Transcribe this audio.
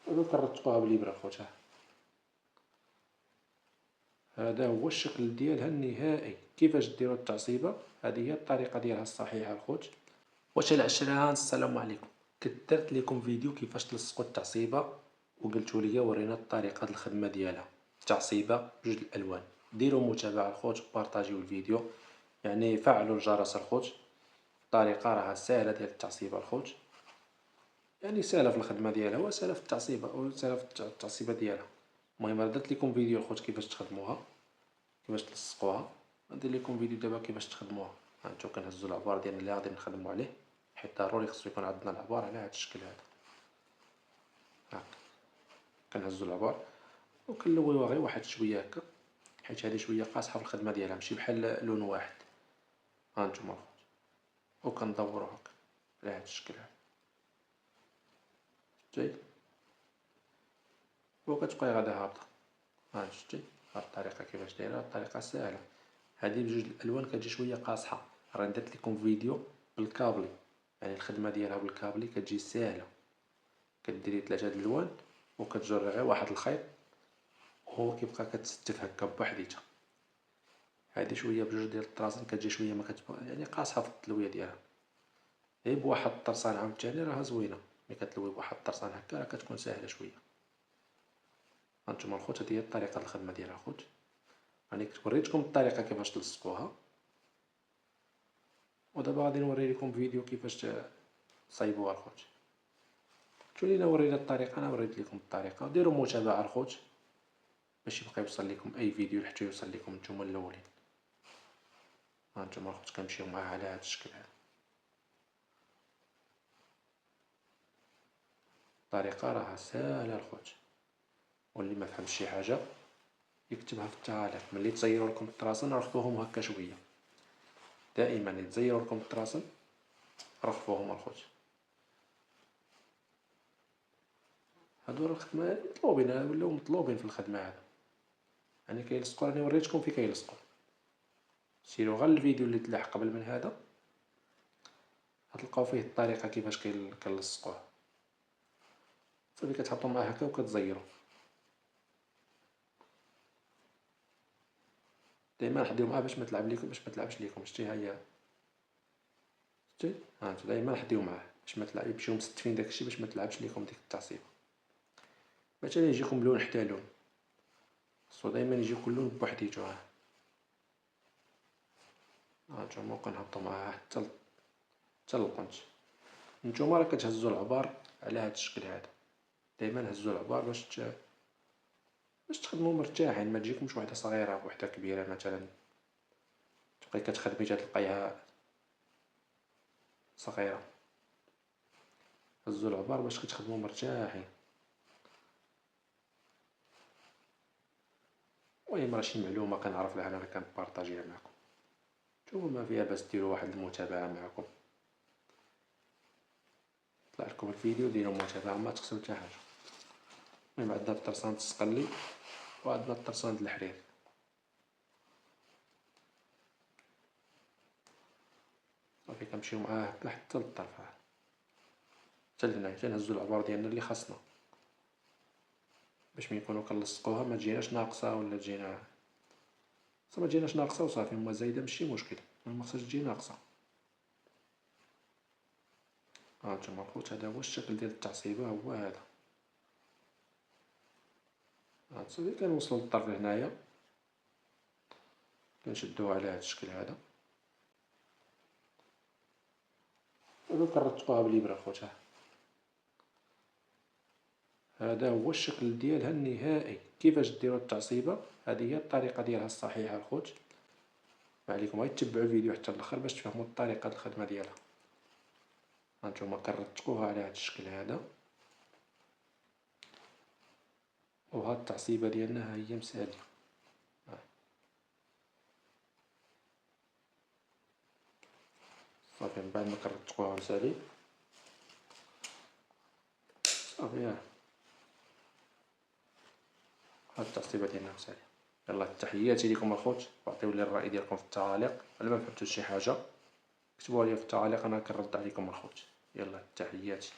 دابا كنرتقوها بالإبرة الخوت. هذا هو الشكل ديالها النهائي. كيفاش ديروا التعصيبة؟ هذه هي الطريقة ديالها الصحيحة الخوت. واش العشرة، السلام عليكم. كنت درت لكم فيديو كيفاش تلصقوا التعصيبة وقلتوا لي ورينا الطريقة د الخدمة ديالها. التعصيبة بجوج الألوان. ديروا متابعة الخوت وبارطاجيو الفيديو، يعني فعلوا الجرس الخوت. الطريقة راها ساهلة ديال التعصيبة الخوت، يعني ساهلة في الخدمة ديالها وساهلة في التعصيبة وساهلة في التعصيبة ديالها. المهم راه درت لكم فيديو الخوت كيفاش تخدموها، كيفاش تلصقوها. ندير لكم فيديو دابا كيفاش تخدموها. هانتو كنهزو العبار ديالنا اللي غادي نخدمو عليه، حيت ضروري خصو يكون عندنا العبار على هاد الشكل هذا. هاك كنهزو العبار وكنلويوها غير واحد شويه هكا، حيت هادي شويه قاصحه في الخدمه ديالها، ماشي بحال لون واحد. هانتوما الخوت، وكندورو هكا على هاد الشكل هذا. شتي وكتبقاي غادا هابطه. ها شتي هاد الطريقه كيفاش دايره، الطريقه ساهله. هادي بجوج الالوان كتجي شويه قاصحه، راه درت لكم فيديو بالكابلي، يعني الخدمه ديالها بالكابلي كتجي ساهله. كديري 3 د الالوان وكتجري غير واحد الخيط وهو كيبقى كتستف هكا بوحديتها. هادي شويه بجوج ديال الطراسين كتجي شويه ما كتبقى يعني قاصحه في التلويه ديالها. غير بواحد الطرسان عاوتاني راها زوينه، ملي كتلوي بواحد الطرسان هكا راه كتكون ساهله شويه. هانتوما الخوت، هادي هي الطريقه الخدمه ديالها الخوت. راني وريتكم الطريقه كيفاش تلصقوها، ودابا غادي نوري لكم فيديو كيفاش تصايبوها الخوت. قلتوا لينا ورينا الطريقه، انا وريت لكم الطريقه. ديروا متابعه الخوت باش يبقى يوصل لكم اي فيديو حتى يوصل لكم نتوما الاولين. هانتوما الخوت كنمشيو معاه على هذا الشكل هذا. الطريقه راها ساهله الخوت، واللي ما فهمش شي حاجه يكتبها في التعاليق. ملي تزيروا لكم الطراسن رخفوهم هكا شويه، دائما يتزيروا لكم الطراسن رخفوهم الخوت. هادو راه الخدمه هادي مطلوبين، ولاو مطلوبين في الخدمه هذا. يعني كيلصقوا، راني وريتكم فين كيلصقوا. سيروا غير الفيديو اللي تلاح قبل من هذا غتلقاو فيه الطريقه كيفاش كنلصقوه. صافي كتحطو معاه هكا وكتزيرو. دائما حديو معاه باش ما تلعب ليكم، باش ما تلعبش ليكم. شتي ها هي، شتي هانتو دائما حديو معاه باش ما تلعب، يمشيو مستفين داكشي باش ما تلعبش ليكم ديك التعصيبه. مثلا يجيكم لون حتى لون، خصو دائما يجي كل لون بوحديتو. هانتوما كنهبطو معاه حتى للقنت. نتوما راه كتهزو العبار على هاد الشكل هذا. دائما هزو العبار باش تخدمو مرتاحين، ما تجيكمش وحده صغيره وحده كبيره مثلا تبقاي كتخدمي تلقايها صغيره. هزو العبار باش كتخدمو مرتاحين. المهم راه شي معلومه كنعرف لها انا كنبارطاجيها معكم. نتوما ما فيها باس ديروا واحد المتابعه معكم. طلع لكم الفيديو ديروا متابعه، ما تخسروا حتى حاجه. المهم عندنا الطرسان التسقلي وعندنا الطرسان د الحرير. صافي كنمشيو معاه هكا حتى للطرف، حتى لهنايا تنهزو العبار ديالنا اللي خاصنا باش ملي نكونو كنلصقوها ما تجيناش ناقصه ولا تجينا ما تجيناش ناقصه وصافي. هما زايده ماشي مشكل، ما خصهاش تجي ناقصه. هانتوما الخوت، هذا هو الشكل ديال التعصيبه، هو هذا. صافي كنوصلو للطرف هنايا، كنشدوه على هذا الشكل هذا، ودابا كنرتقوها بالإبرة الخوت. هذا هو الشكل ديالها النهائي. كيفاش ديروا التعصيبه؟ هذه هي الطريقه ديالها الصحيحه الخوت. ما عليكم غير تتبعوا الفيديو حتى الاخر باش تفهموا الطريقه الخدمه ديالها. هانتوما كنرتقوها على هذا الشكل هذا، وهاد التعصيبه ديالنا ها هي مساليه. صافي من بعد ما كنرتقوها مسالي صافي. هاد التعصيبه ديالنا مساليه. يلا تحياتي لكم الخوت، وعطيو لي الراي ديالكم في التعاليق. الا ما فهمتوش شي حاجه كتبوها لي في التعاليق، انا كنرد عليكم الخوت. يلا تحياتي.